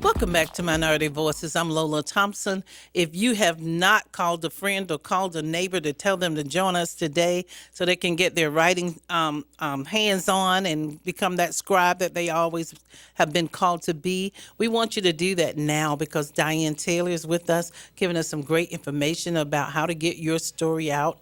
Welcome back to Minority Voices. I'm Lola Thompson. If you have not called a friend or called a neighbor to tell them to join us today so they can get their writing hands on and become that scribe that they always have been called to be, we want you to do that now because Diane Taylor is with us, giving us some great information about how to get your story out,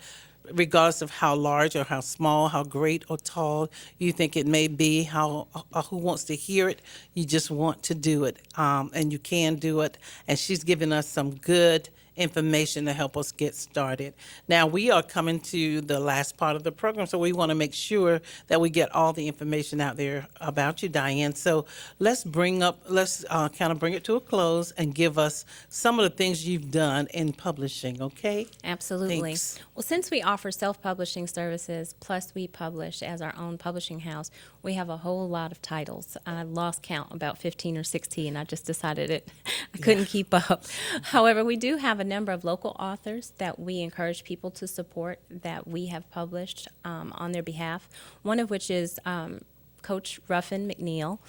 regardless of how large or how small, how great or tall you think it may be, how who wants to hear it. You just want to do it, and you can do it. And she's giving us some good information to help us get started. Now we are coming to the last part of the program, so we want to make sure that we get all the information out there about you, Diane. So let's kind of bring it to a close and give us some of the things you've done in publishing, okay? Absolutely. Thanks. Well, since we offer self-publishing services, plus we publish as our own publishing house, we have a whole lot of titles. I lost count, about 15 or 16. I just decided I couldn't keep up. However, we do have a number of local authors that we encourage people to support that we have published on their behalf, one of which is Coach Ruffin McNeil,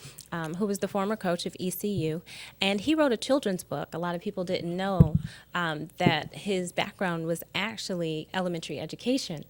who was the former coach of ECU, and he wrote a children's book. A lot of people didn't know that his background was actually elementary education.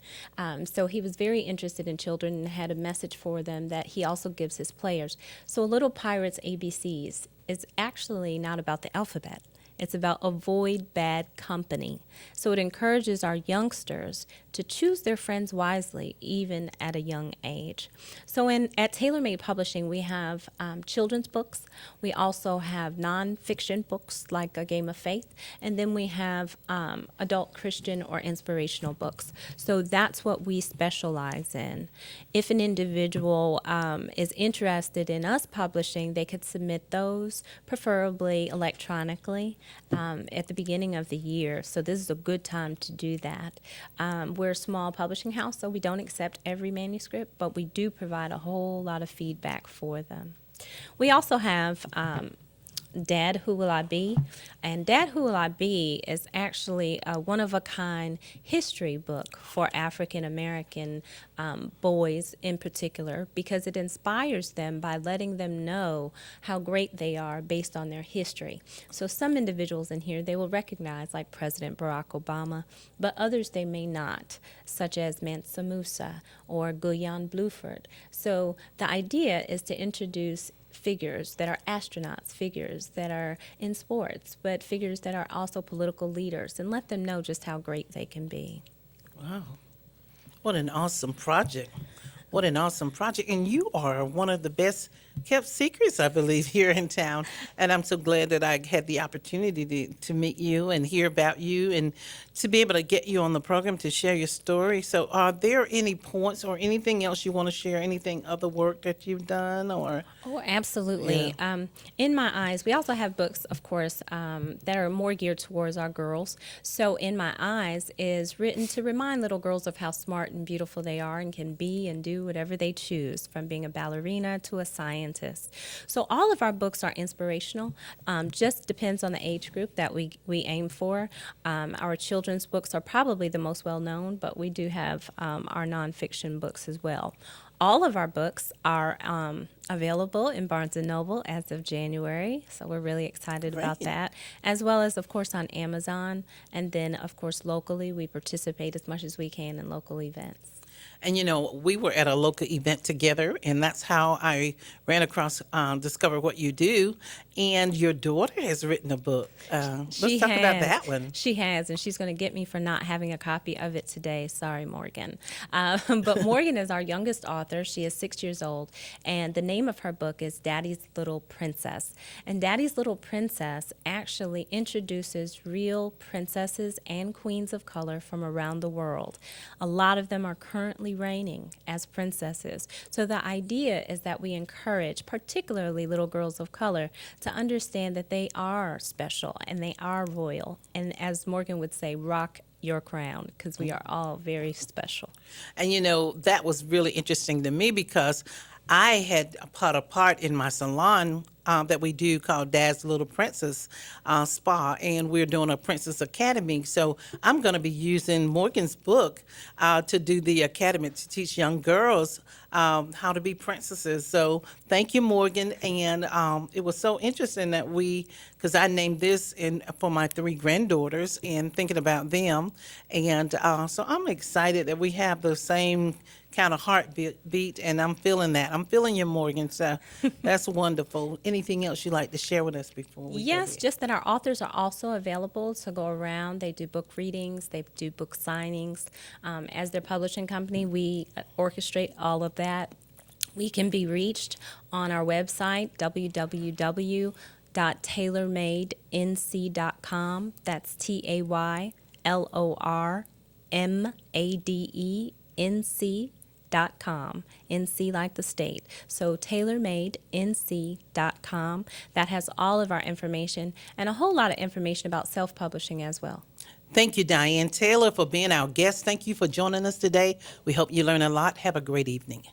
So he was very interested in children and had a message for them that he also gives his players. So Little Pirates ABCs is actually not about the alphabet. It's about avoid bad company. So it encourages our youngsters to choose their friends wisely, even at a young age. So at TaylorMade Publishing, we have children's books. We also have nonfiction books like A Game of Faith. And then we have adult Christian or inspirational books. So that's what we specialize in. If an individual is interested in us publishing, they could submit those, preferably electronically, at the beginning of the year. So this is a good time to do that. We're a small publishing house, so we don't accept every manuscript, but we do provide a whole lot of feedback for them. We also have Dad, Who Will I Be? And Dad, Who Will I Be is actually a one-of-a-kind history book for African American boys in particular, because it inspires them by letting them know how great they are based on their history. So some individuals in here they will recognize, like President Barack Obama, but others they may not, such as Mansa Musa or Guion Bluford. So the idea is to introduce figures that are astronauts, figures that are in sports, but figures that are also political leaders, and let them know just how great they can be. Wow. What an awesome project. What an awesome project. And you are one of the best kept secrets, I believe, here in town. And I'm so glad that I had the opportunity to meet you and hear about you and to be able to get you on the program to share your story. So are there any points or anything else you want to share, anything other work that you've done or? Oh, absolutely. Yeah. In My Eyes, we also have books, of course, that are more geared towards our girls. So In My Eyes is written to remind little girls of how smart and beautiful they are and can be and do whatever they choose, from being a ballerina to a scientist. So all of our books are inspirational. Just depends on the age group that we aim for. Our children's books are probably the most well-known, but we do have our nonfiction books as well. All of our books are available in Barnes & Noble as of January, so we're really excited about that, as well as, of course, on Amazon. And then, of course, locally, we participate as much as we can in local events. And, you know, we were at a local event together, and that's how I ran across, discover what you do. And your daughter has written a book. Let's talk about that one. She has, and she's going to get me for not having a copy of it today. Sorry, Morgan. But Morgan is our youngest author. She is 6 years old, and the name of her book is Daddy's Little Princess. And Daddy's Little Princess actually introduces real princesses and queens of color from around the world. A lot of them are currently reigning as princesses. So the idea is that we encourage, particularly little girls of color, to understand that they are special and they are royal. And as Morgan would say, rock your crown, because we are all very special. And, you know, that was really interesting to me because I had put a part in my salon that we do called Dad's Little Princess Spa, and we're doing a Princess Academy. So I'm going to be using Morgan's book to do the academy to teach young girls how to be princesses. So thank you, Morgan. And it was so interesting that because I named this for my three granddaughters and thinking about them. And so I'm excited that we have the same kind of heartbeat, and I'm feeling that. I'm feeling you, Morgan. So that's wonderful. Anything else you'd like to share with us before we go Yes, ahead? just that our authors are also available to go around. They do book readings, they do book signings. As their publishing company, we orchestrate all of that. We can be reached on our website, www.tailormadenc.com. That's TaylorMadenNC.com. NC like the state. So tailormadenc.com. That has all of our information and a whole lot of information about self-publishing as well. Thank you, Diane Taylor, for being our guest. Thank you for joining us today. We hope you learn a lot. Have a great evening.